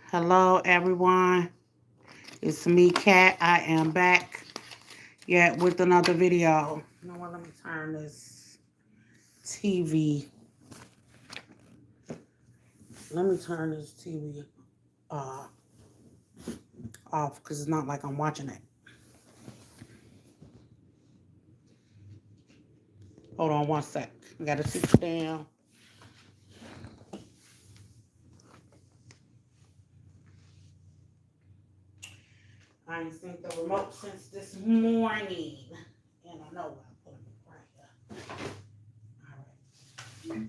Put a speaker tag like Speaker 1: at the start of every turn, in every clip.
Speaker 1: Hello, everyone. It's me, Kat. I am back yet with another video. You know what? Let me turn this TV. Let me turn this TV uh, off because it's not like I'm watching it. Hold on one sec. I gotta sit down. I ain't seen the remote since this morning. And I know where I put it right here. All right.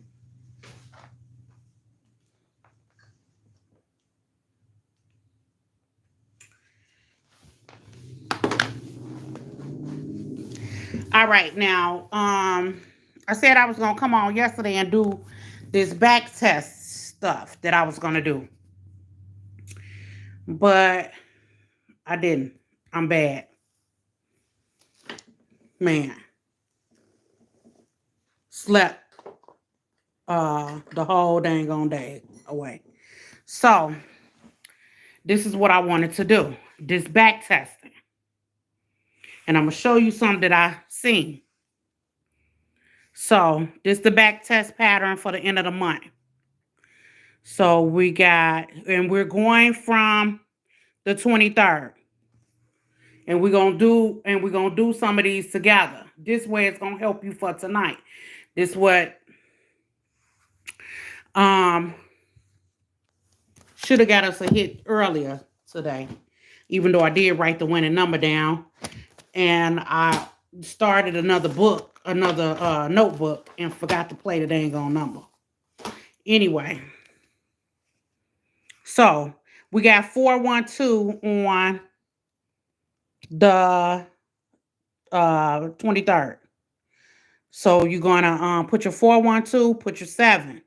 Speaker 1: All right, now, I said I was gonna come on yesterday and do this back test stuff that I was gonna do, but I didn't. I'm bad, man. Slept the whole dang on day away. So this is what I wanted to do: this back testing, and I'm gonna show you something that I seen. So this is the back test pattern for the end of the month. So we got, and we're going from the 23rd. And we're gonna do some of these together. This way it's gonna help you for tonight. This what should have got us a hit earlier today. Even though I did write the winning number down. And I started another notebook and forgot to play the dang on number. Anyway. So we got 412 on the 23rd. So you're gonna put your 412, put your 7,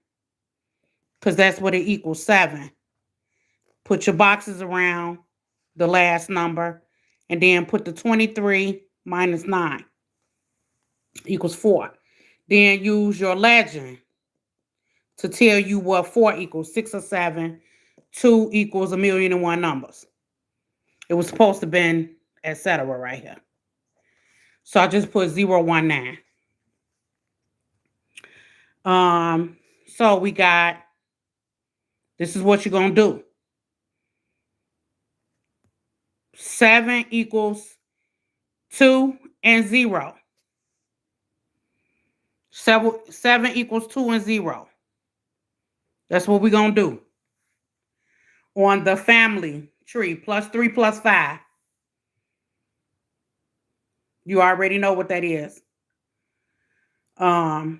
Speaker 1: because that's what it equals, 7. Put your boxes around the last number, and then put the 23 minus 9 equals 4. Then use your legend to tell you what 4 equals, 6 or 7. 2 equals 1,000,001 numbers. It was supposed to have been etc. right here. So I just put 019. So we got, this is what you're going to do. 7 equals 2 and 0. 7 equals 2 and 0. That's what we're going to do. On the family tree, plus 3 plus 5. You already know what that is. Write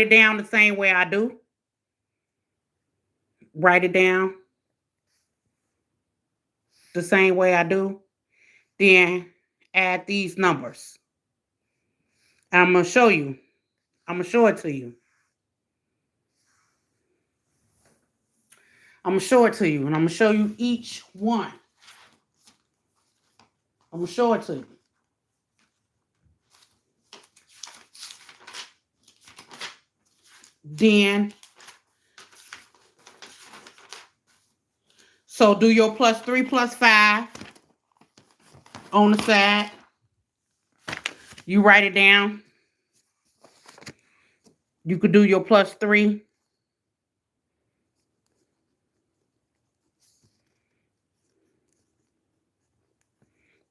Speaker 1: it down the same way I do. Write it down the same way I do. Then add these numbers. And I'm going to show you. I'm going to show it to you. I'm going to show it to you. And I'm going to show you each one. I'm going to show it to you. Then, so do your plus 3 plus 5 on the side. You write it down. You could do your plus 3.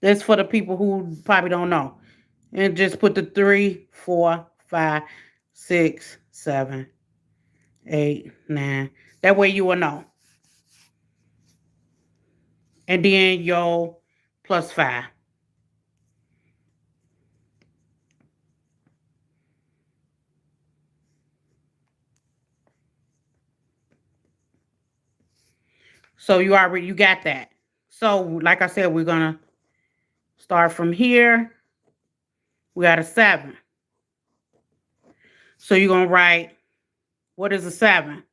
Speaker 1: That's for the people who probably don't know. And just put the 3, 4, 5, 6, 7, 8, 9. That way you will know. And then your plus 5. So you got that. So like I said, we're going to start from here. We got a 7. So you're going to write, what is a 7?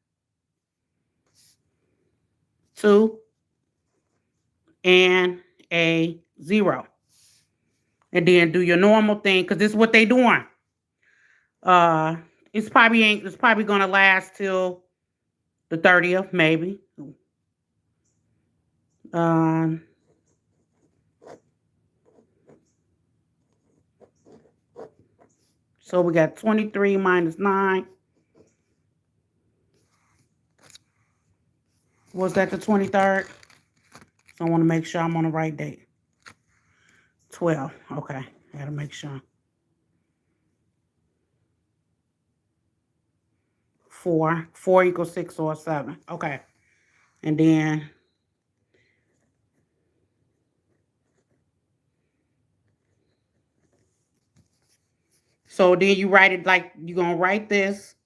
Speaker 1: 2 and a 0. And then do your normal thing, because this is what they doing. It's probably gonna last till the 30th, maybe. Um, so we got 23 minus 9. Was that the 23rd? So I want to make sure I'm on the right date. 12. Okay. I gotta make sure. 4. 4 equals 6 or 7. Okay. And then so then you write it like you're gonna write this.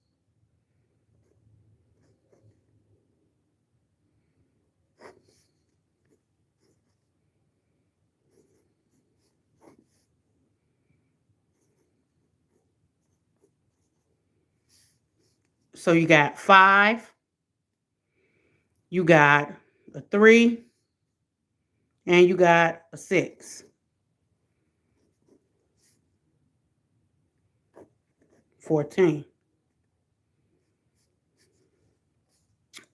Speaker 1: So you got 5, you got a 3, and you got a 6. 14.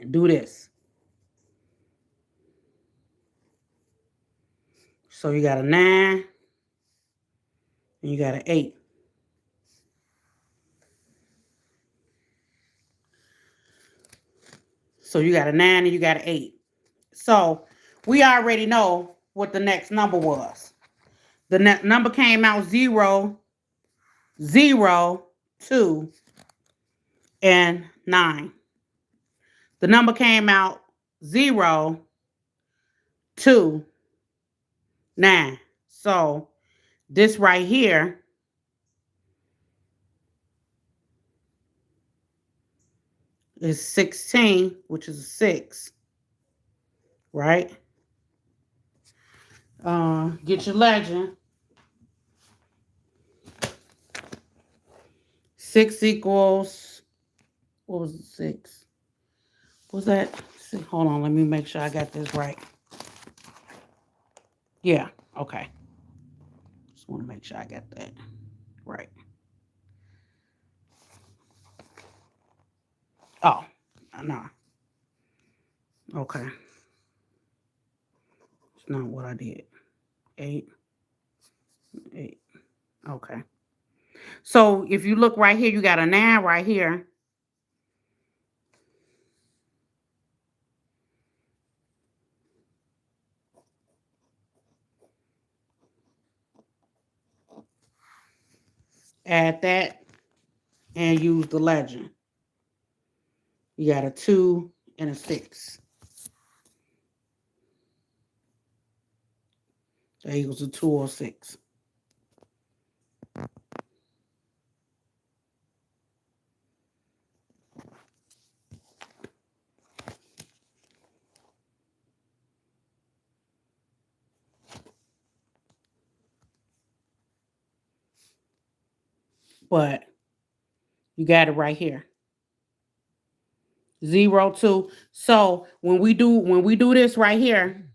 Speaker 1: Do this. So you got a 9 and you got an 8. So you got a 9 and you got an 8. So we already know what the next number was. The number came out 0, 0, 2, and 9. The number came out 0, 2, 9. So this right here is 16, which is a 6, right? Get your legend. 6 equals, what was it, 6? What was that? Hold on, let me make sure I got this right. Yeah, okay. Just want to make sure I got that right. Oh, no. Okay. It's not what I did. 8, 8. Okay. So if you look right here, you got a 9 right here. Add that and use the legend. You got a 2 and a 6. That equals a 2 or 6. But you got it right here. 0, 2. So when we do this right here,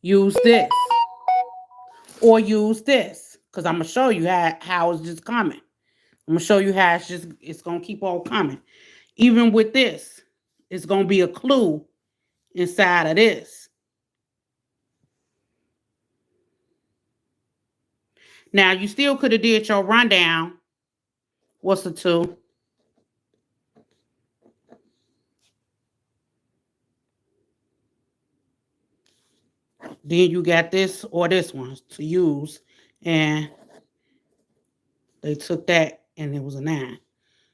Speaker 1: use this or use this, because I'm gonna show you how it's just coming. I'm gonna show you how it's gonna keep on coming. Even with this, it's gonna be a clue inside of this. Now you still could have did your rundown. What's the 2? Then you got this or this one to use, and they took that and it was a 9.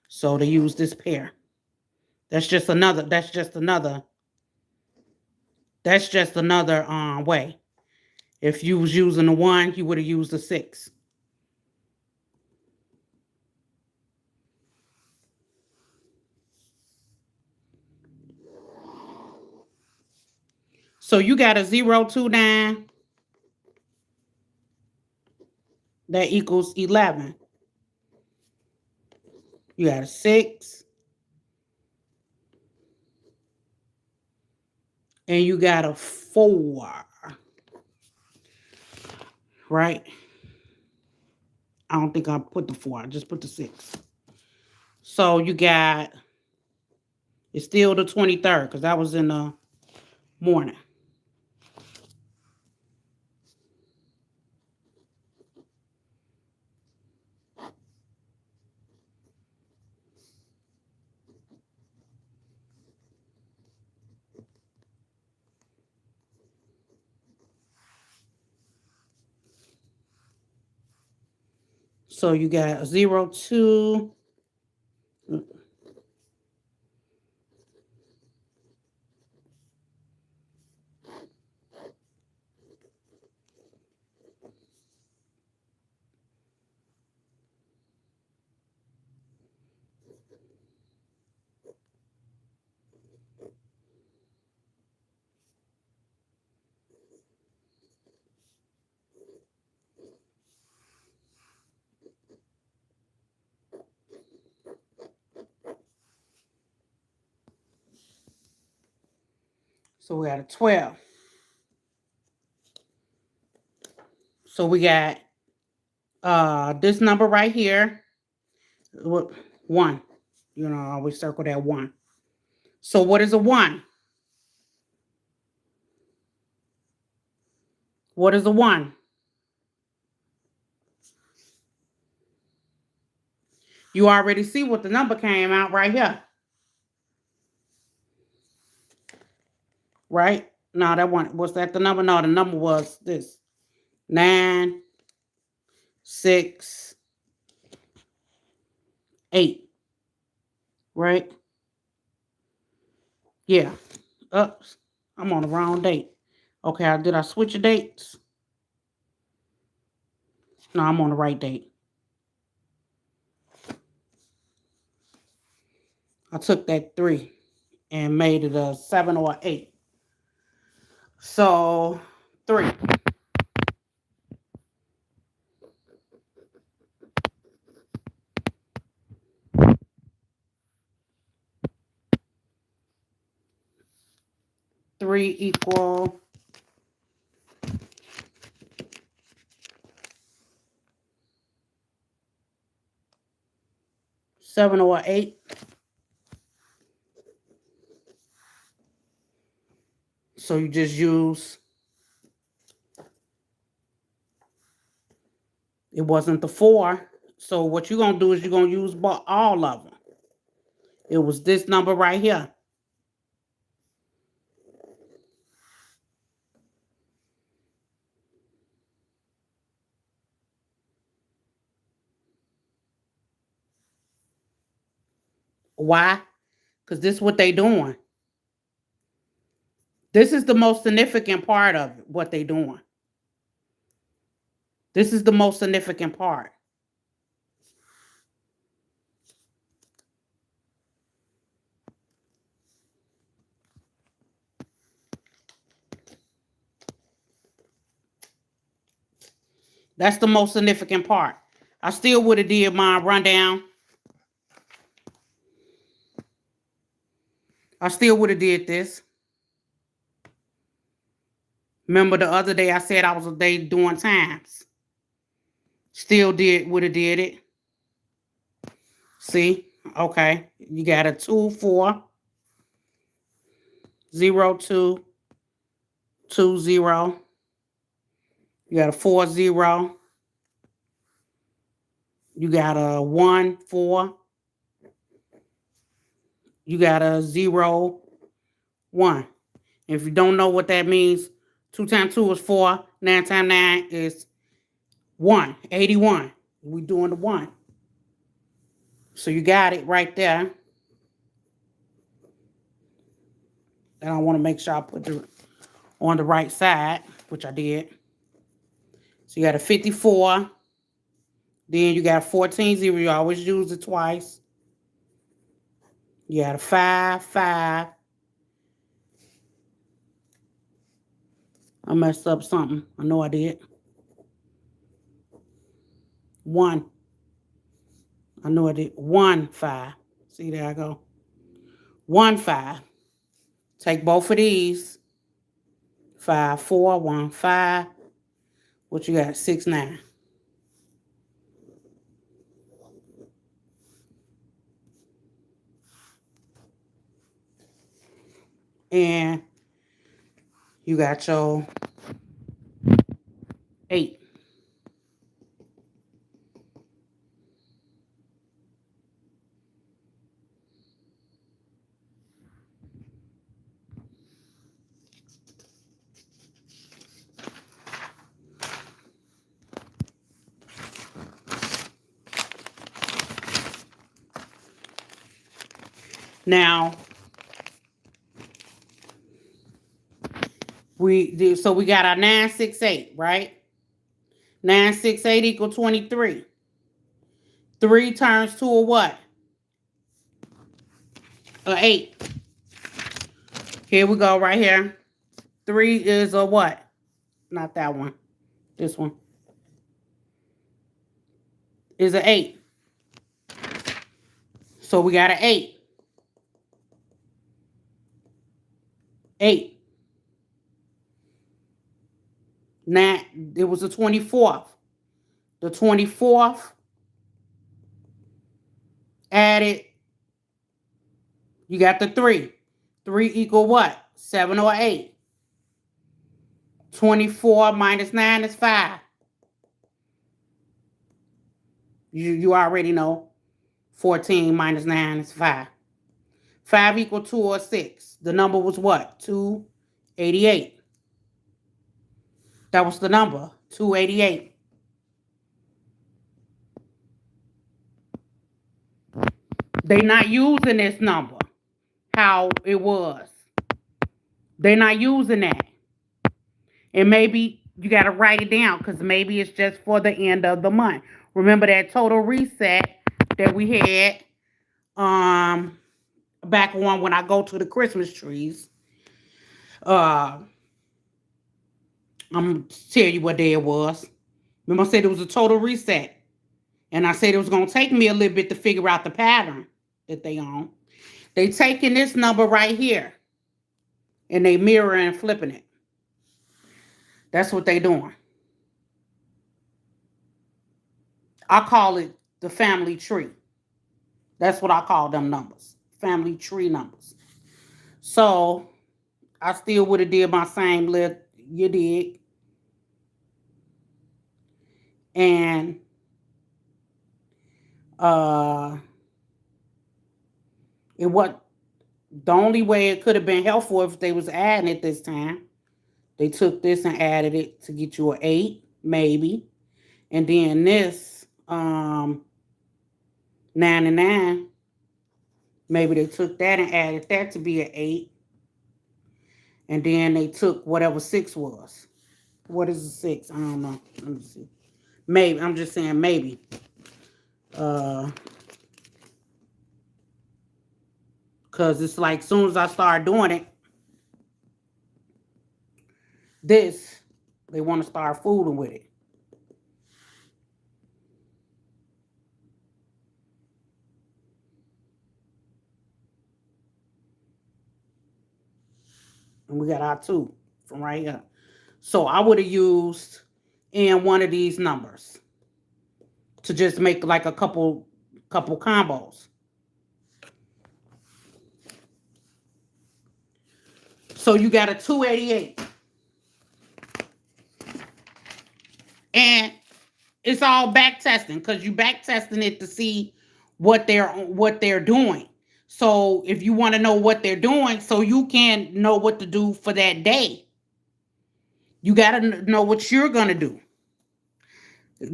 Speaker 1: So they used this pair. That's just another way. If you was using the 1, you would have used the 6. So you got a 0, 2, 9. That equals 11. You got a 6. And you got a 4. Right? I don't think I put the 4. I just put the 6. So you got, it's still the 23rd because that was in the morning. So you got 0, 2. So we got a 12. So we got this number right here. 1. You know, I always circle that 1. So what is a 1? What is a 1? You already see what the number came out right here. Right? No, that one. Was that the number? No, the number was this. 9, 6, 8. Right? Yeah. Oops. I'm on the wrong date. Okay, did I switch the dates? No, I'm on the right date. I took that 3 and made it a 7 or 8. So 3. Three equal 7 or 8. So you just use, it wasn't the 4. So what you're going to do is you're going to use all of them. It was this number right here. Why? Because this is what they doing. This is the most significant part of it, what they doing. This is the most significant part. That's the most significant part. I still would have did my rundown. I still would have did this. Remember the other day I said I was a day doing times. Still would have did it. See? Okay. You got a 2, 4, 0, 2, 2, 0. You got a 4, 0. You got a 1, 4. You got a 0, 1. If you don't know what that means, 2 times 2 is 4. 9 times 9 is 1. 81. We're doing the 1. So you got it right there. And I want to make sure I put it on the right side, which I did. So you got a 54. Then you got 14, 0. You always use it twice. You got a 5, 5. I messed up something. I know I did. 1. I know I did. 1, 5. See, there I go. 1, 5. Take both of these. 5, 4, 1, 5. What you got? 6, 9. And you got your 8. Now, we got our 968, right? 968 equal 23. 3 turns to a what? A 8. Here we go right here. 3 is a what? Not that one. This one. Is an 8. So we got an 8. 8. Now, it was the 24th. The 24th added, you got the 3. 3 equal what? 7 or 8. 24 minus 9 is 5. You already know. 14 minus 9 is 5. 5 equal 2 or 6. The number was what? 288. That was the number. 288. They not using this number how it was. They're not using that. And maybe you got to write it down because maybe it's just for the end of the month. Remember that total reset that we had back on when I go to the Christmas trees. I'm going to tell you what day it was. Remember I said it was a total reset. And I said it was going to take me a little bit to figure out the pattern that they on. They taking this number right here. And they mirroring and flipping it. That's what they doing. I call it the family tree. That's what I call them numbers. Family tree numbers. So, I still would have did my same little, you dig. And, it was the only way it could have been helpful if they was adding it this time. They took this and added it to get you an 8, maybe. And then this, 99, maybe they took that and added that to be an 8. And then they took whatever 6 was. What is a 6? I don't know. Let me see. Maybe. I'm just saying maybe. Because it's like as soon as I start doing it, this, they want to start fooling with it. And we got our 2 from right here. So I would have used in one of these numbers to just make like a couple combos. So you got a 288. And it's all back testing because you back testing it to see what they're doing. So if you want to know what they're doing, so you can know what to do for that day, you got to know what you're going to do.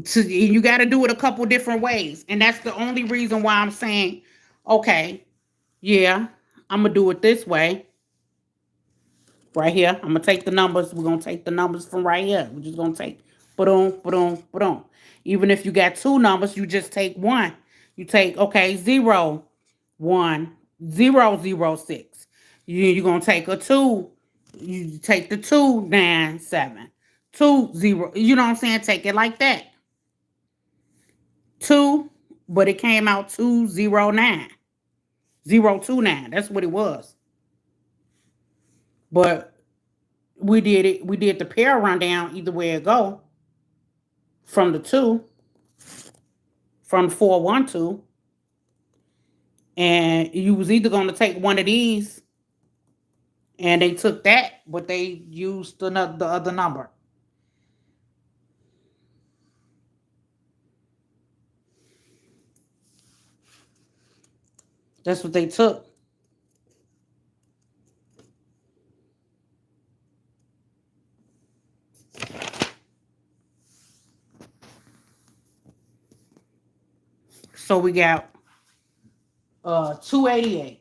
Speaker 1: So you got to do it a couple different ways. And that's the only reason why I'm saying, okay, yeah, I'm going to do it this way. Right here. I'm going to take the numbers. We're going to take the numbers from right here. We're just going to take, ba-dum. Even if you got 2 numbers, you just take 1. You take, okay, 0, 1, 0, 0, 6. You're going to take a 2. You take the 2, 9, 7. 2, 0. You know what I'm saying? Take it like that. 2, but it came out 209. 029. That's what it was. But we did it. We did the pair rundown either way it go. From the 2. From 412. And you was either going to take one of these. And they took that, but they used the other number. That's what they took. So we got 288.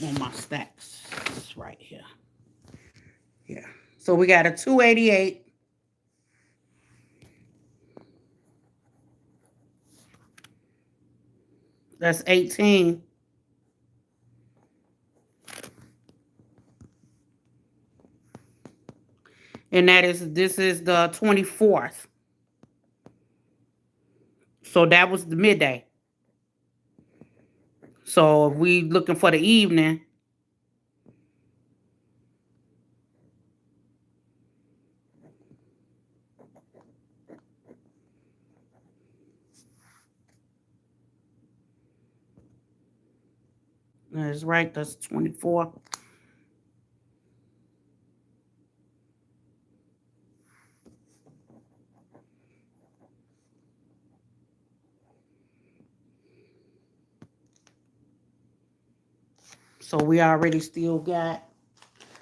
Speaker 1: on my stacks. It's right here. Yeah. So we got a 288. That's 18. And this is the 24th. So that was the midday. So if we looking for the evening, that's right, that's 24. So we already still got,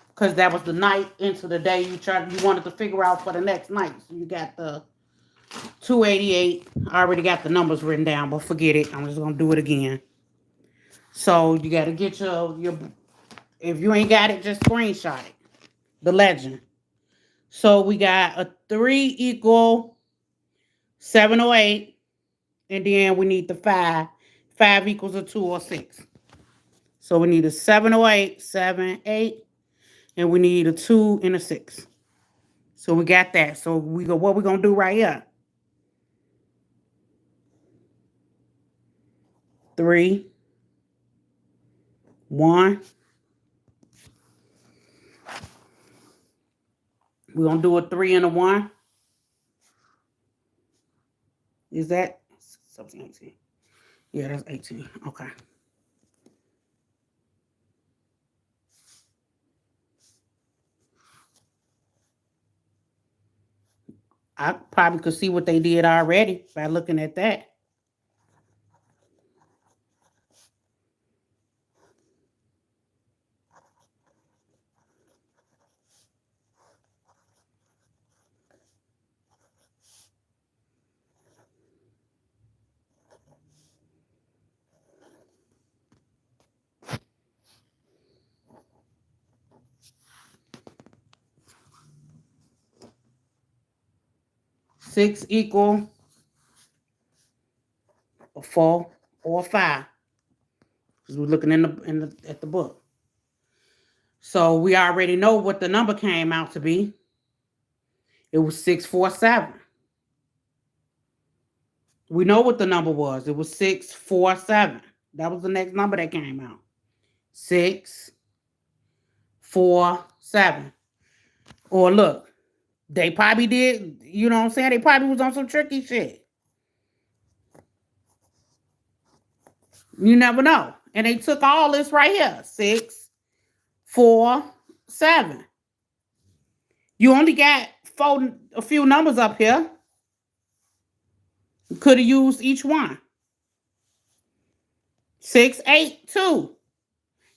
Speaker 1: because that was the night into the day you wanted to figure out for the next night. So you got the 288. I already got the numbers written down, but forget it. I'm just gonna do it again. So you gotta get your if you ain't got it, just screenshot it. The legend. So we got a 3 equal 708, and then we need the 5. 5 equals a 2 or 6. So we need a 708, 7, 8, and we need a 2 and a 6. So we got that. So what we gonna do right here? 3, 1. We're gonna do a 3 and a 1. Is that 17, 18? Yeah, that's 18. Okay. I probably could see what they did already by looking at that. Six equal a 4 or a 5. Because we're looking at the book. So we already know what the number came out to be. It was 647. We know what the number was. It was 647. That was the next number that came out. 647. Or look, they probably did, you know what I'm saying? They probably was on some tricky shit. You never know. And they took all this right here. 6, 4, 7. You only got a few numbers up here. You could have used each one. 6, 8, 2.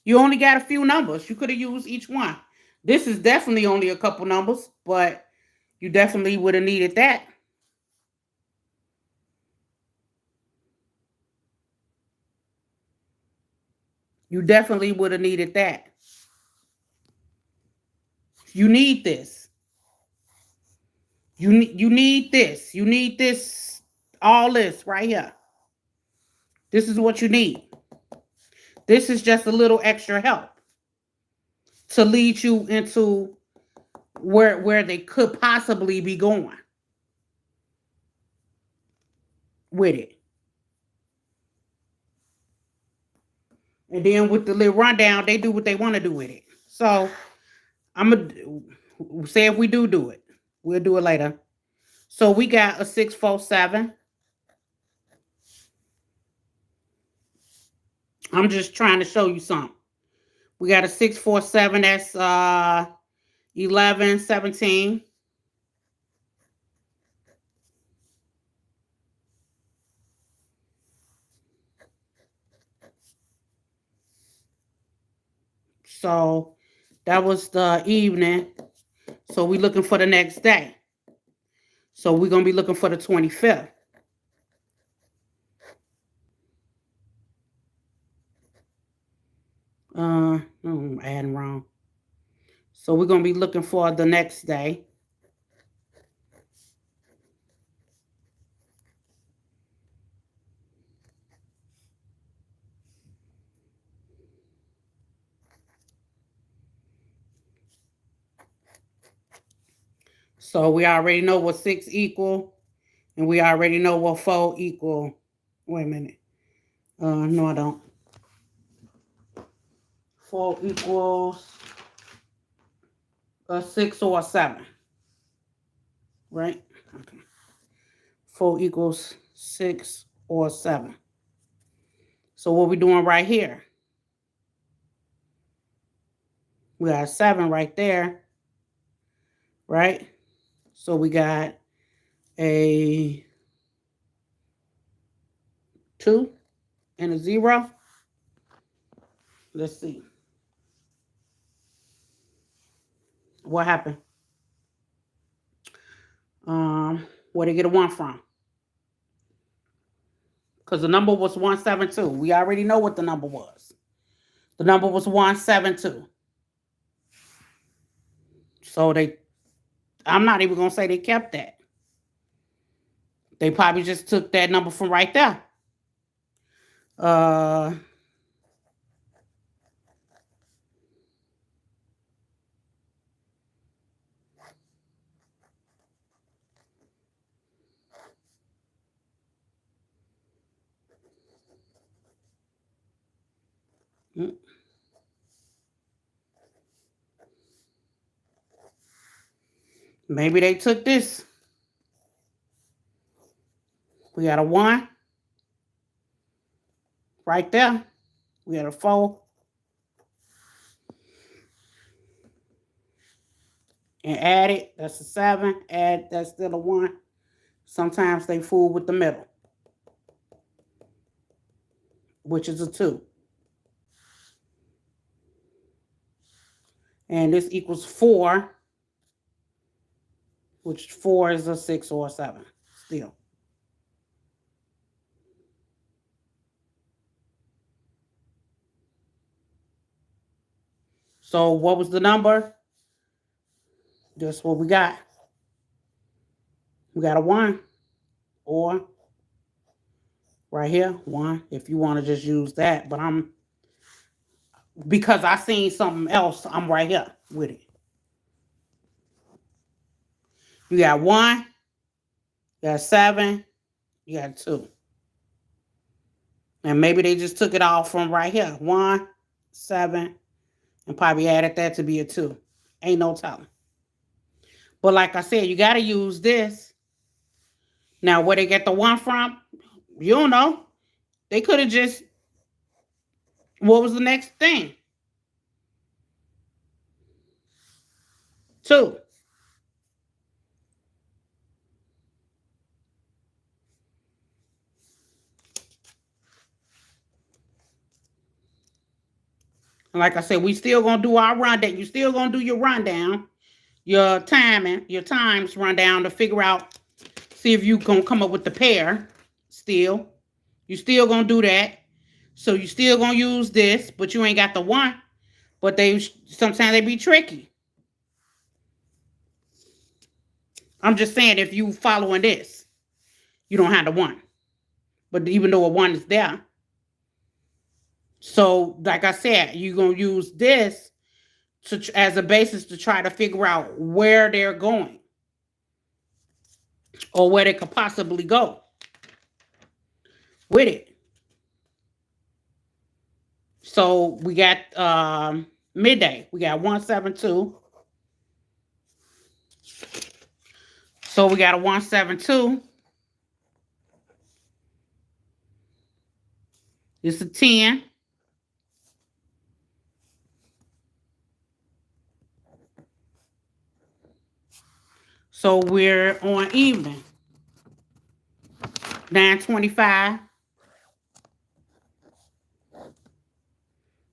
Speaker 1: You only got a few numbers. You could have used each one. This is definitely only a couple numbers, but you definitely would have needed that. You definitely would have needed that. You need this. You need this. You need this, all this right here. This is what you need. This is just a little extra help to lead you into where they could possibly be going with it. And then with the little rundown, they do what they want to do with it. So I'm going to say if we do it. We'll do it later. So we got a 647. I'm just trying to show you something. We got a 647. That's 11, 17. So that was the evening. So we're looking for the next day. So we're going to be looking for the 25th. I'm adding wrong. So we're going to be looking for the next day. So we already know what 6 equal, and we already know what 4 equal. Wait a minute. No, I don't. 4 equals a 6 or a 7. Right? Okay. 4 equals 6 or 7. So what we doing right here? We got 7 right there. Right? So we got a 2 and a 0. Let's see. What happened? Where did they get a 1 from? Because the number was 172. We already know what the number was. The number was 172. So I'm not even going to say they kept that. They probably just took that number from right there. Maybe they took this. We got a 1 right there. We got a 4. And add it. That's a 7. Add, that's still a 1. Sometimes they fool with the middle, which is a 2. And this equals 4, which 4 is a 6 or a 7 still. So what was the number? That's what we got. We got a 1. Or right here, 1. If you want to just use that. But because I seen something else, I'm right here with it. You got 1. You got 7. You got 2. And maybe they just took it all from right here. 1, 7, and probably added that to be a 2. Ain't no telling. But like I said, you got to use this. Now, where they get the 1 from, you don't know. They could have just, what was the next thing? 2. And like I said, we still going to do our rundown. You still going to do your rundown, your timing, your times rundown to figure out, see if you going to come up with the pair still. You still going to do that. So you still going to use this, but you ain't got the 1. But sometimes they be tricky. I'm just saying, if you following this, you don't have the 1. But even though a 1 is there. So, like I said, you're going to use this as a basis to try to figure out where they're going. Or where they could possibly go with it. So, we got midday. We got 172. So, we got a 172. It's a 10. So we're on evening. 9:25.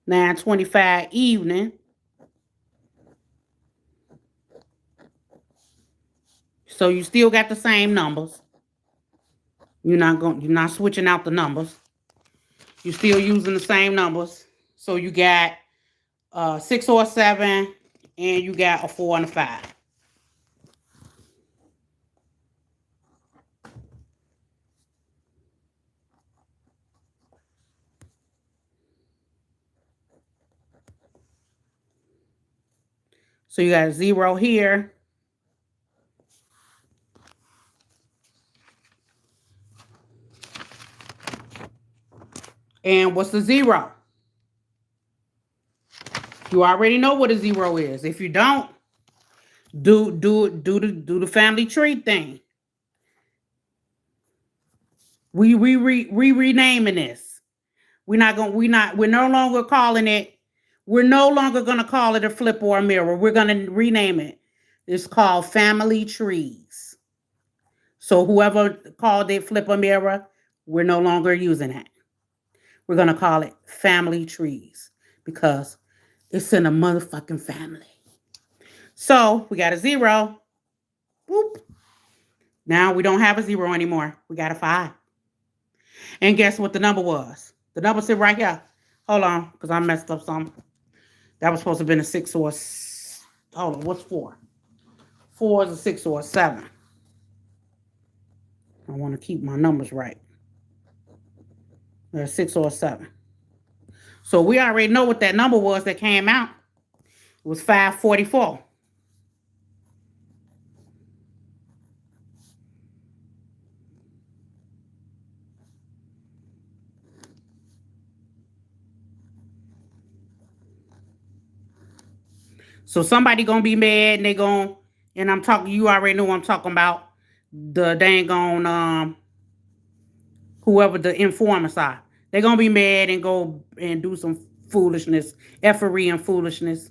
Speaker 1: 9:25 evening. So you still got the same numbers. You're not switching out the numbers. You're still using the same numbers. So you got 6 or 7, and you got a 4 and a 5. So you got a 0 here. And what's the 0? You already know what a 0 is. If you don't, do the family tree thing. We renaming this. We're no longer calling it. We're no longer gonna call it a flip or a mirror. We're gonna rename it. It's called family trees. So whoever called it flip or mirror, we're no longer using that. We're gonna call it family trees because it's in a motherfucking family. So we got a 0. Boop. Now we don't have a 0 anymore. We got a 5. And guess what the number was? The number sit right here. Hold on, because I messed up something. That was supposed to have been a 6 or hold on, what's 4? 4 is a 6 or a 7. I want to keep my numbers right. There's 6 or a 7. So we already know what that number was that came out. It was 544. So somebody gonna be mad and and I'm talking, you already know what I'm talking about. The dang on whoever the informers are. They're gonna be mad and go and do some foolishness, effery and foolishness.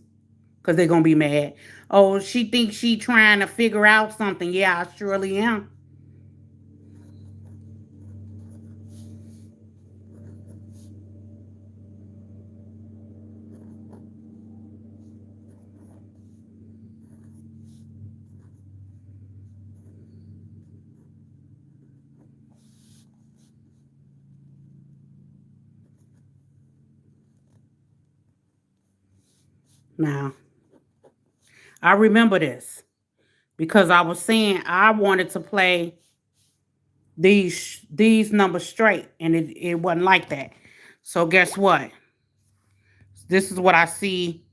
Speaker 1: Because they're gonna be mad. Oh, she thinks she trying to figure out something. Yeah, I surely am. Now, I remember this because I was saying I wanted to play these numbers straight, and it wasn't like that. So guess what? This is what I see.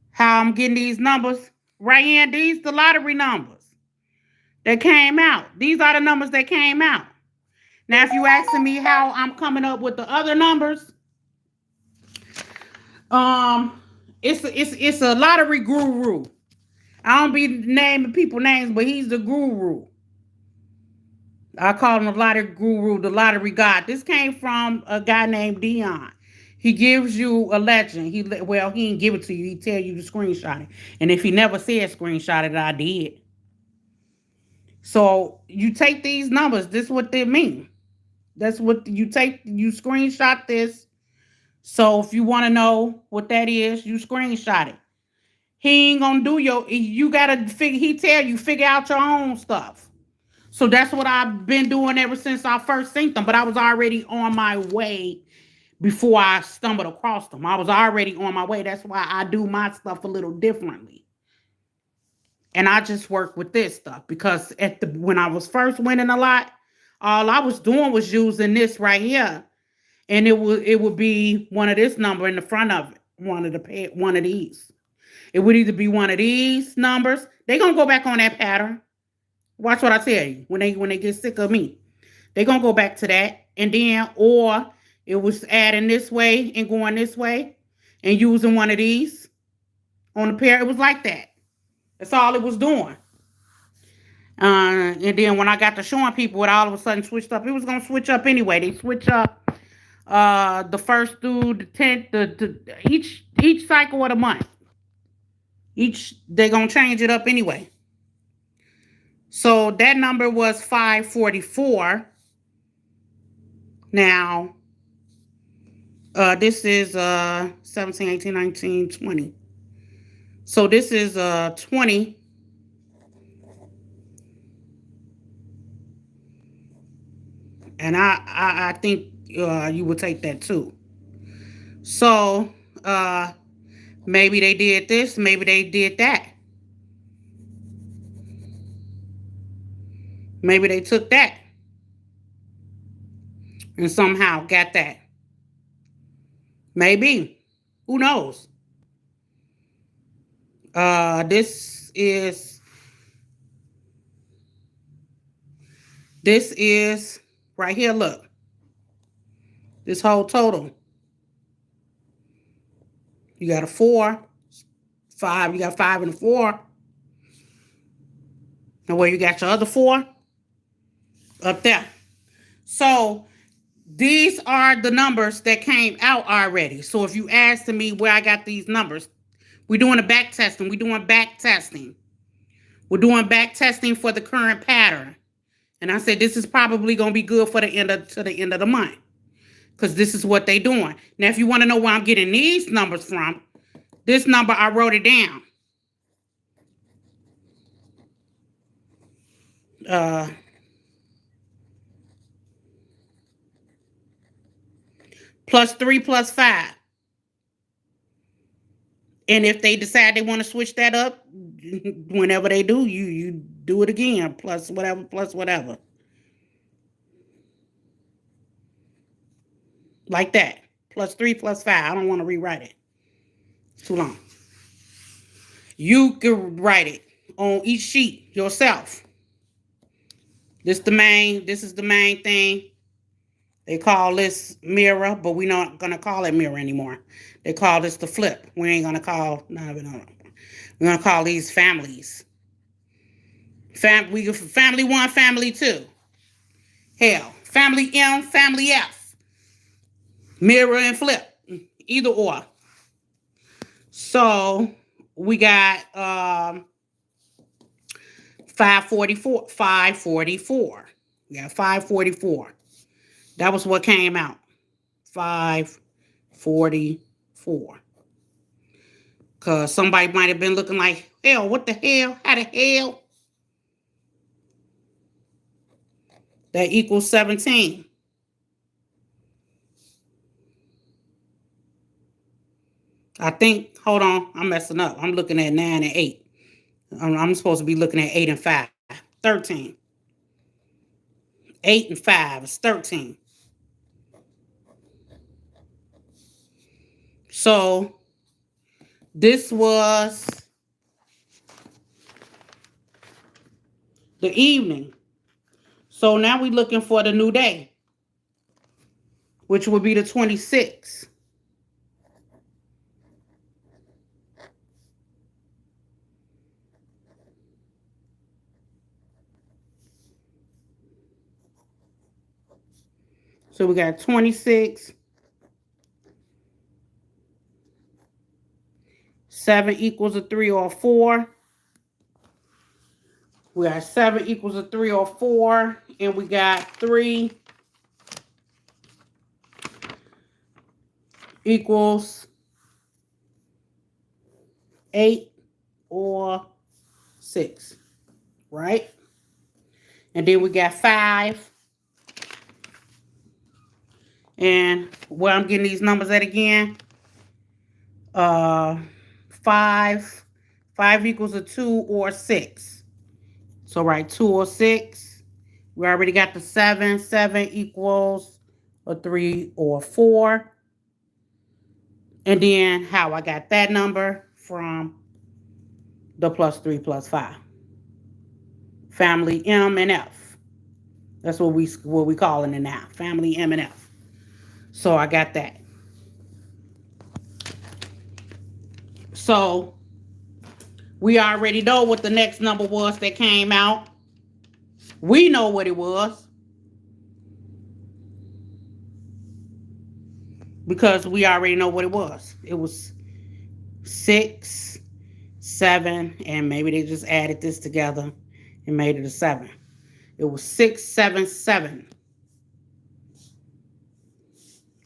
Speaker 1: How I'm getting these numbers right here. These the lottery numbers that came out. These are the numbers that came out. Now, if you asking me how I'm coming up with the other numbers, um, it's a lottery guru. I don't be naming people names, but he's the guru. I call him the lottery guru, the lottery god. This came from a guy named Dion. He gives you a legend. He didn't give it to you. He tell you to screenshot it. And if he never said screenshot it, I did. So you take these numbers. This is what they mean. That's what you take. You screenshot this. So if you want to know what that is, you screenshot it. He ain't gonna do you gotta figure, he tell you, figure out your own stuff. So that's what I've been doing ever since I first seen them. But I was already on my way before I stumbled across them. I was already on my way. That's why I do my stuff a little differently. And I just work with this stuff because when I was first winning a lot, all I was doing was using this right here. And it would be one of this number in the front of it, one of these. It would either be one of these numbers. They gonna go back on that pattern. Watch what I tell you. When they get sick of me, they gonna go back to that. And then, or it was adding this way and going this way and using one of these on the pair. It was like that. That's all it was doing. And then when I got to showing people, it all of a sudden switched up. It was gonna switch up anyway. They switch up the first through the 10th, each cycle of the month. Each they're gonna change it up anyway. So that number was 544. Now, this is 17, 18, 19, 20. So this is 20. And I think you would take that too. So, maybe they did this, maybe they did that. Maybe they took that and somehow got that. Maybe. Who knows? This is right here, look. This whole total. You got a 4, 5, you got 5 and a 4. And where you got your other 4? Up there. So these are the numbers that came out already. So if you ask me where I got these numbers, we're doing a back testing. We're doing back testing. We're doing back testing for the current pattern. And I said this is probably going to be good for the end of the month. Because this is what they're doing. Now, if you want to know where I'm getting these numbers from, this number, I wrote it down. +3 +5. And if they decide they want to switch that up, whenever they do, you do it again. Plus whatever. Like that. +3 +5. I don't want to rewrite it. It's too long. You can write it on each sheet yourself. This is the main thing. They call this mirror, but we're not going to call it mirror anymore. They call this the flip. We ain't going to call, no. We're going to call these families. Family 1, family 2. Hell, family M, family F. Mirror and flip. Either or. So, we got 544. 544. We got 544. That was what came out. 544. Because somebody might have been looking like, hell, what the hell? How the hell? That equals 17. I think, hold on, I'm messing up. I'm looking at 9 and 8. I'm supposed to be looking at 8 and 5. 13. 8 and 5 is 13. So, this was the evening. So, now we're looking for the new day, which would be the 26th. So, we got 26. 7 equals a 3 or a 4. We got 7 equals a 3 or 4. And we got 3 equals 8 or 6. Right? And then we got 5. And where I'm getting these numbers at again. 5 equals a 2 or 6. So, right, 2 or 6. We already got the 7. 7 equals a 3 or 4. And then how I got that number from the +3 +5. Family M and F. That's what we calling it now. Family M and F. So I got that. So we already know what the next number was that came out. We know what it was. Because we already know what it was. It was 6, 7, and maybe they just added this together and made it a 7. It was 6, 7, 7.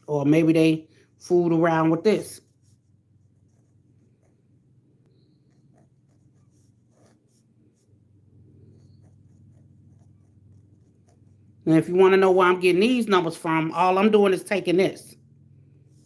Speaker 1: Or maybe they fooled around with this. And if you want to know where I'm getting these numbers from, all I'm doing is taking this.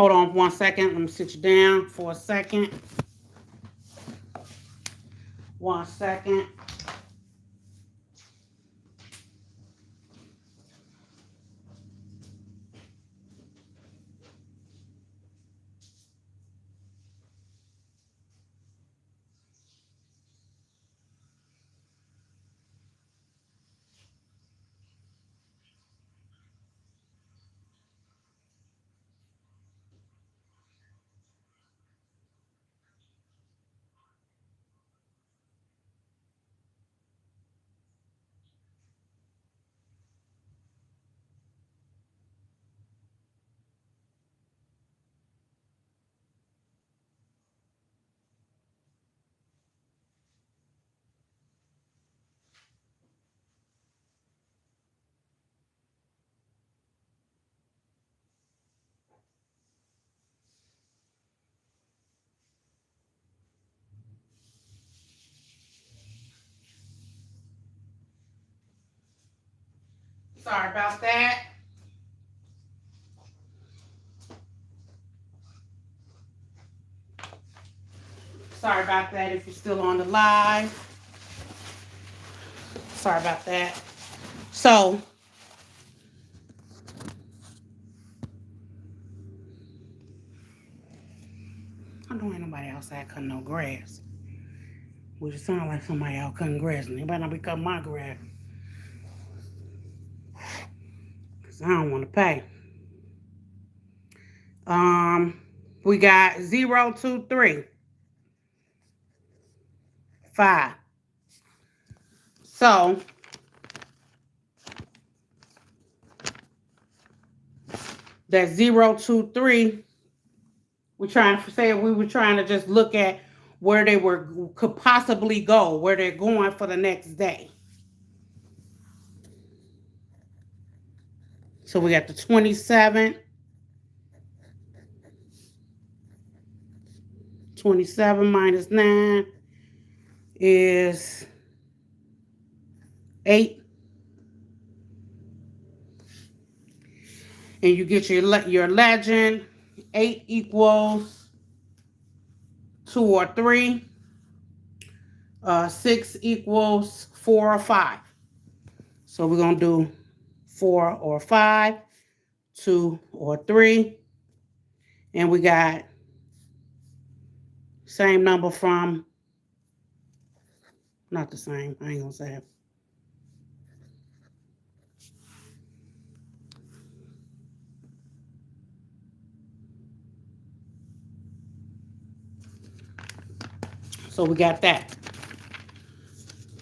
Speaker 1: Hold on 1 second. Let me sit you down for a second. 1 second. Sorry about that. Sorry about that if you're still on the live. Sorry about that. So, I don't ain't nobody outside cutting no grass. Which sound like somebody out cutting grass. And they better not be cutting my grass. Because I don't want to pay. We got 0, 2, 3, 5. So, that 0, 2, 3, we were trying to just look at where they could possibly go, where they're going for the next day. So we got the 27. 27 minus 9 is 8. And you get your legend. 8 equals 2 or 3. 6 equals 4 or 5. So we're going to do 4 or 5, 2 or 3. And we got same number from, not the same, I ain't going to say it. So we got that.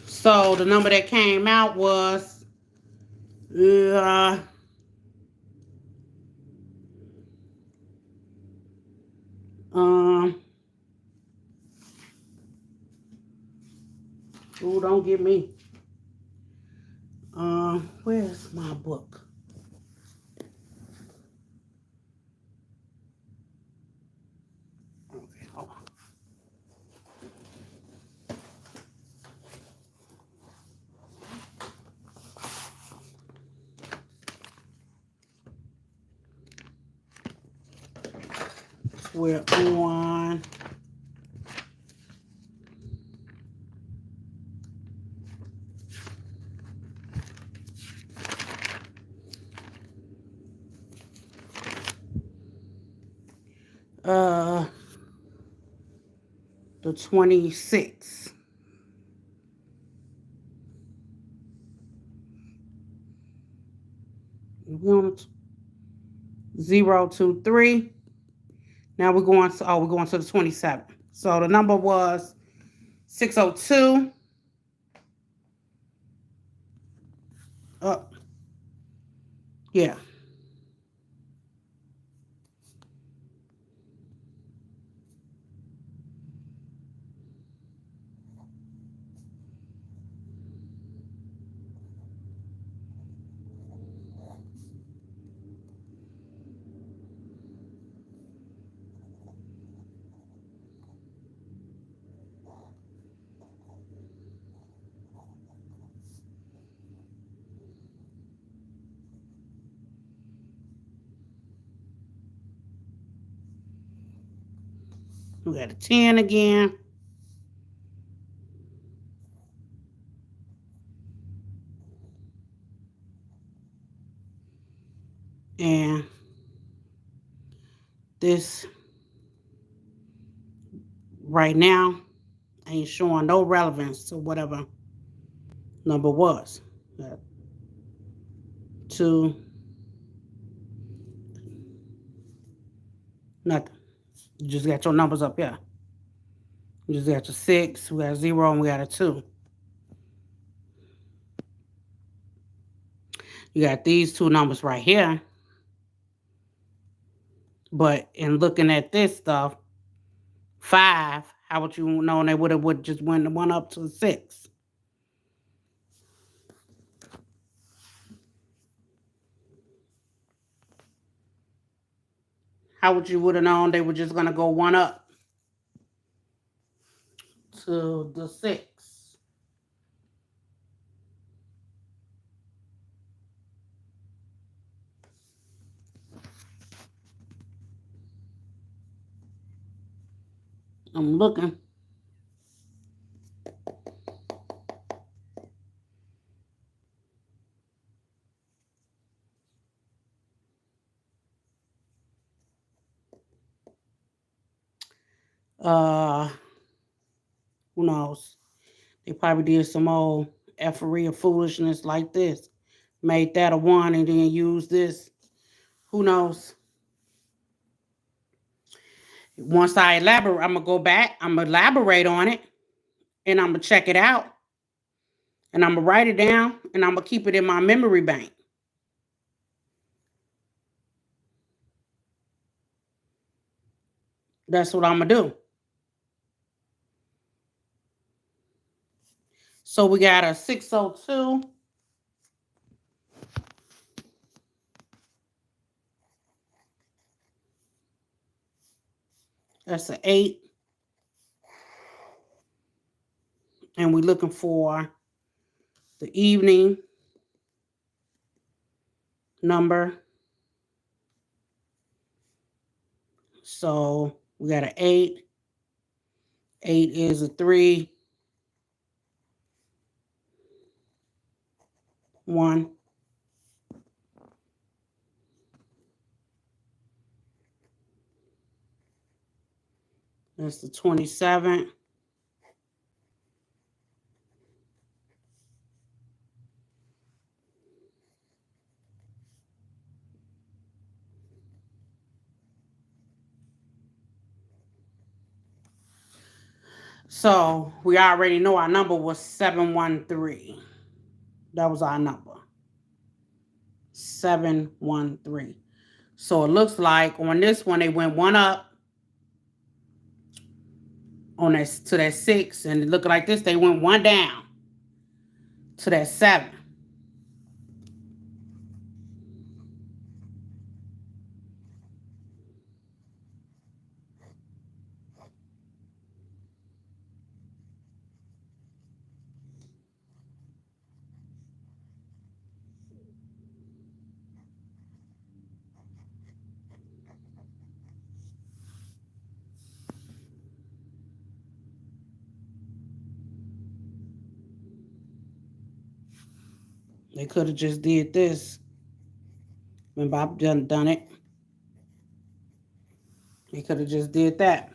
Speaker 1: So the number that came out was oh, don't get me. Where's my book? Okay, hold on. We're on the 26. We're on 0, 2, 3. Now we're going to the 27. So the number was 602. Yeah. We got a 10 again. And this right now ain't showing no relevance to whatever number was. 2, nothing. You just got your numbers up here. You just got your 6, we got a 0, and we got a 2. You got these two numbers right here. But in looking at this stuff, 5, how would you know they would just went one up to 6? How would you would have known they were just gonna go one up to the 6? I'm looking. Who knows? They probably did some old effery or foolishness like this. Made that a 1 and then used this. Who knows? Once I elaborate, I'm going to go back. I'm going to elaborate on it. And I'm going to check it out. And I'm going to write it down. And I'm going to keep it in my memory bank. That's what I'm going to do. So we got a 602. That's an 8. And we're looking for the evening number. So we got an 8. 8 is a 3. 1. That's the 27. So we already know our number was 713. That was our number. 713. So it looks like on this one, they went one up on that to that 6. And it looked like this, they went one down to that 7. They could have just did this. When Bob done it. They could have just did that.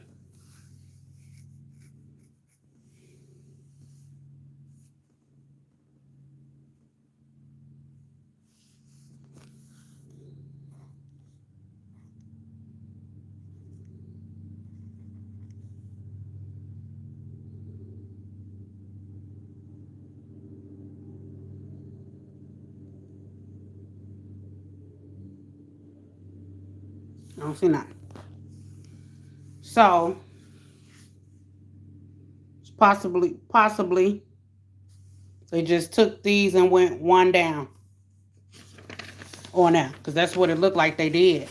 Speaker 1: I don't see nothing. So possibly they just took these and went one down on that, because that's what it looked like they did.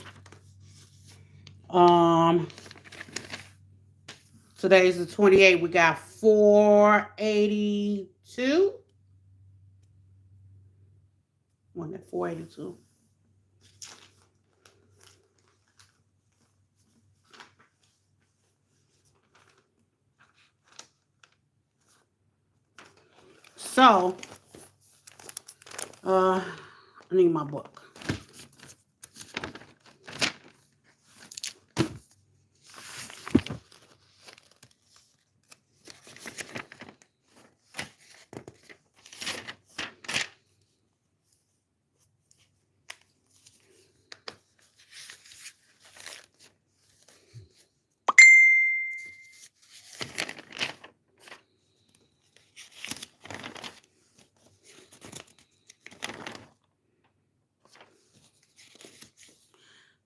Speaker 1: Today's the 28th. We got 482. One at 482. So, I need my book.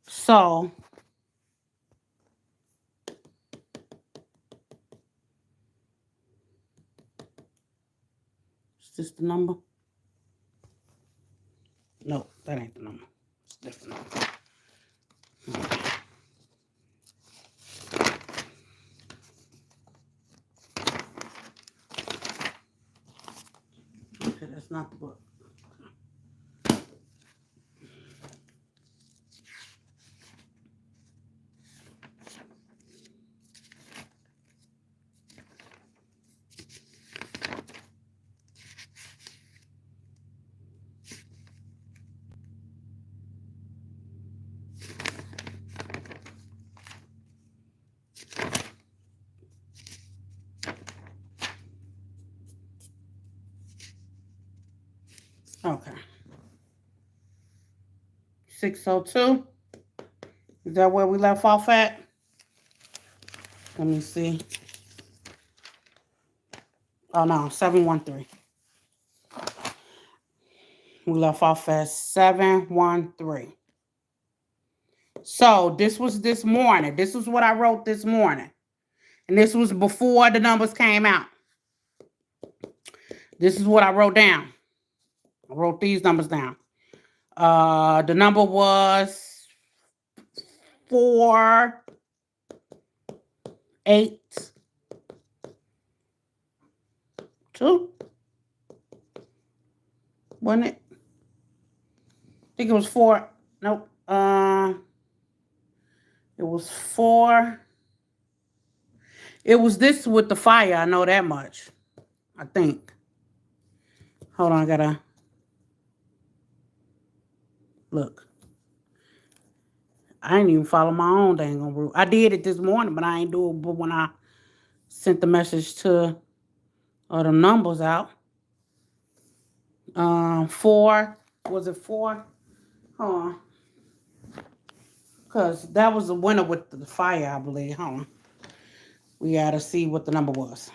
Speaker 1: So, is this the number? No, that ain't the number. It's a different number. Okay, that's not the book. Okay. 602. Is that where we left off at? Let me see. Oh, no, 713. We left off at 713. So this was this morning. This was what I wrote this morning. And this was before the numbers came out. This is what I wrote down. I wrote these numbers down. The number was 4, 8, 2. Wasn't it? I think it was 4. Nope. It was 4. It was this with the fire. I know that much. I think. Hold on. I gotta look. I ain't even follow my own dang on route. I did it this morning, but I ain't do it. But when I sent the message to the numbers out, 4. Was it 4? Hold on. Because that was the winner with the fire, I believe. Hold on. We got to see what the number was.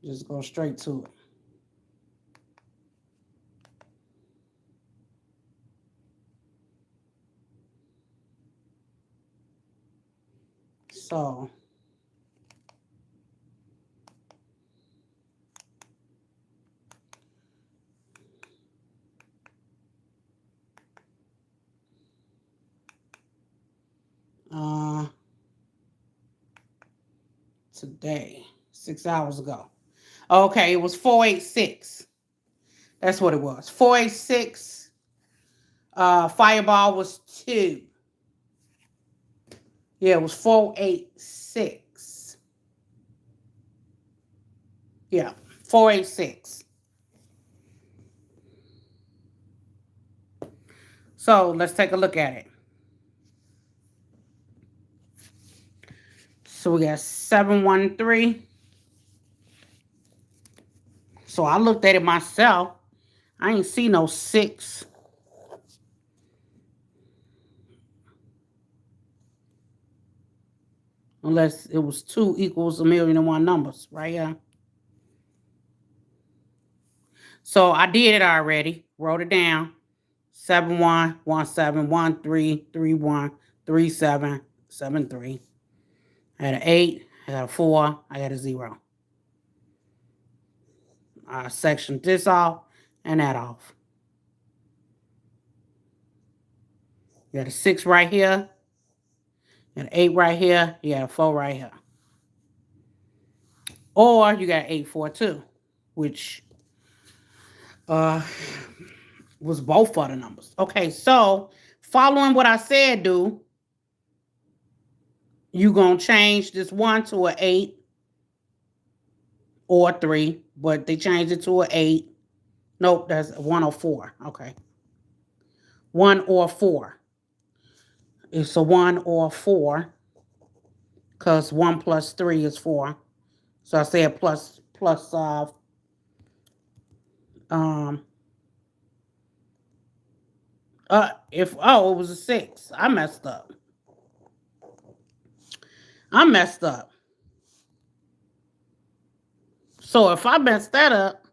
Speaker 1: Just go straight to it. So, today, 6 hours ago. Okay, it was 486. That's what it was. 486. Fireball was 2. Yeah, it was 486. Yeah, 486. So let's take a look at it. So we got 713. So I looked at it myself. I ain't see no 6. Unless it was 2 equals 1,000,001 numbers, right here. So I did it already. Wrote it down. 711713313773. I had an 8. I got a 4. I got a 0. I sectioned this off and that off. You got a 6 right here. You got an 8 right here. You got a 4 right here. Or you got 842, which was both of the numbers. Okay, so following what I said, You gonna change this 1 to an 8 or 3, but they changed it to an 8. Nope, that's 1 or 4. Okay. 1 or 4. It's a 1 or 4 because 1 plus 3 is 4. So I said plus um if it was a 6. I messed up. So if I messed that up,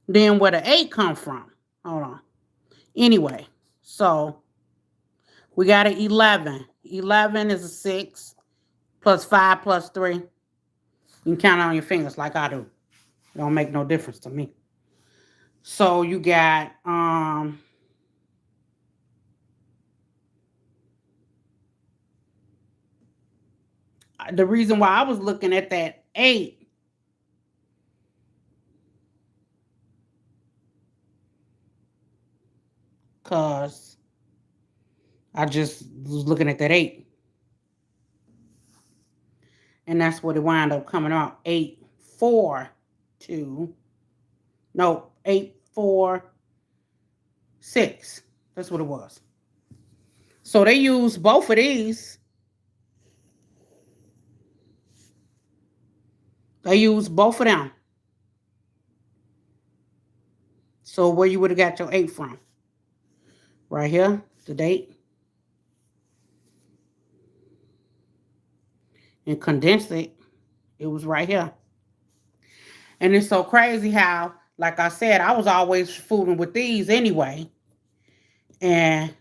Speaker 1: then where the 8 come from? Hold on. Anyway, so we got an 11. 11 is a 6 plus 5 plus 3. You can count on your fingers like I do. It don't make no difference to me. So you got the reason why I was looking at that 8 because I just was looking at that 8. And that's what it wound up coming out. 8, 4, 2. No, 8, 4, 6. That's what it was. So they used both of these. They used both of them. So where you would have got your 8 from? Right here, the date. And condensed it. It was right here. And it's so crazy how, like I said, I was always fooling with these anyway. And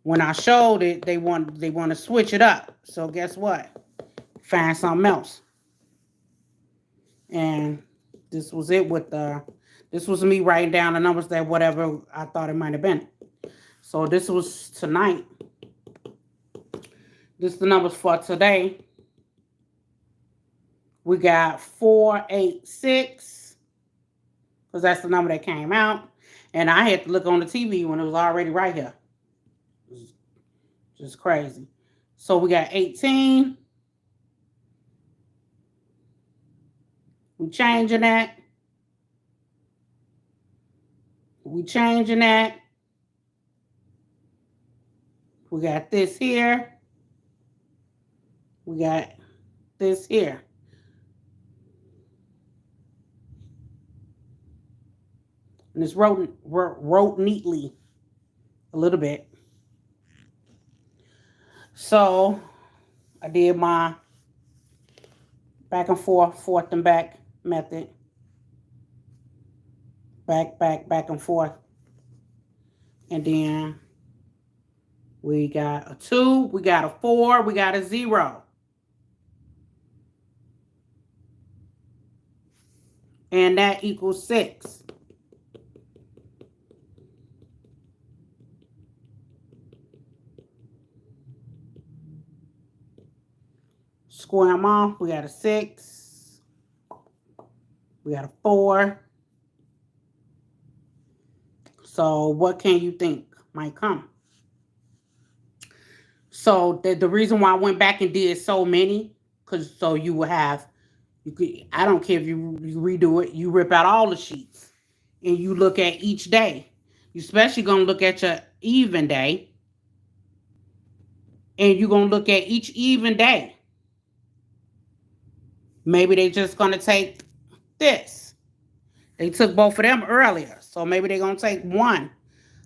Speaker 1: when I showed it, they want to switch it up. So guess what? Find something else. And this was it with this was me writing down the numbers that whatever I thought it might have been. So this was tonight. This is the numbers for today. We got 486 because that's the number that came out. And I had to look on the TV when it was already right here. Just crazy. So we got 18. We changing that. We changing that. We got this here. We got this here. And it's wrote neatly a little bit. So I did my back and forth and back method. Back and forth. And then we got a 2, we got a 4, we got a 0. And that equals 6. Square them off. We got a 6. We got a 4. So what can you think might come? So the reason why I went back and did so many, because so you will have, I don't care if you redo it, you rip out all the sheets and you look at each day. You especially going to look at your even day. And you're going to look at each even day. Maybe they just going to take this. They took both of them earlier. So maybe they're going to take one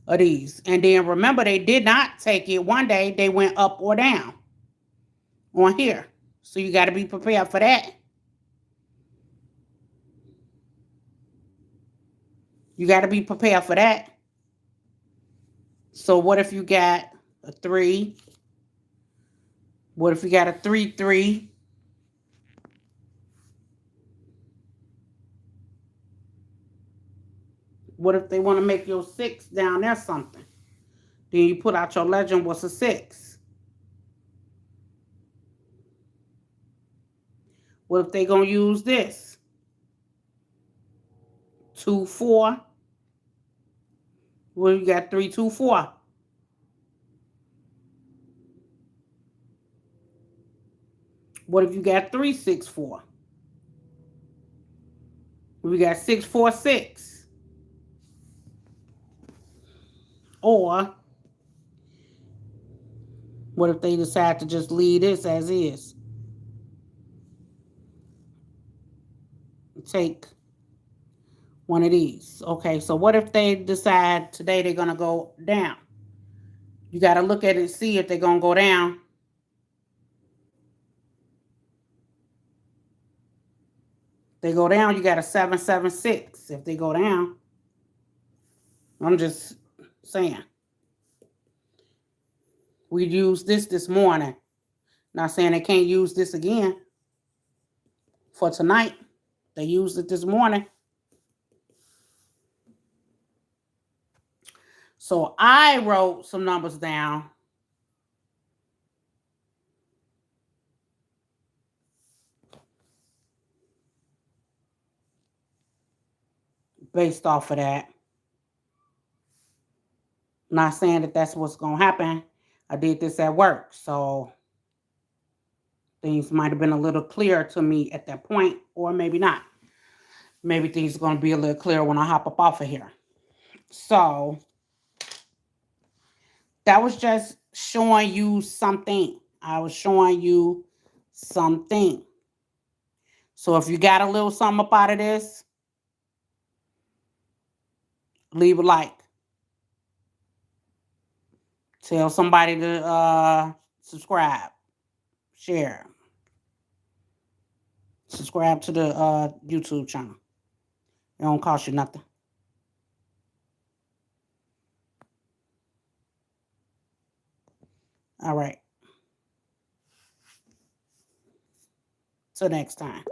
Speaker 1: of these. And then remember, they did not take it one day. They went up or down on here. So you got to be prepared for that. You got to be prepared for that. So what if you got a 3? What if you got a 3, 3? What if they want to make your 6 down there something? Then you put out your legend, what's a 6? What if they going to use this? 2, 4. Well, you got 3, 2, 4. What if you got 364? We got 646. Or what if they decide to just leave this as is? Take one of these. Okay, so what if they decide today they're going to go down? You got to look at it and see if they're going to go down. They go down, you got a 776. If they go down, I'm just saying. We used this morning. Not saying they can't use this again for tonight. They used it this morning. So I wrote some numbers down. Based off of that. Not saying that that's what's going to happen. I did this at work, so things might have been a little clearer to me at that point, or maybe not. Maybe things are going to be a little clearer when I hop up off of here. So that was just showing you something. I was showing you something. So if you got a little something up out of this, leave a like. Tell somebody to subscribe, share. Subscribe to the YouTube channel. It don't cost you nothing. All right. Till next time.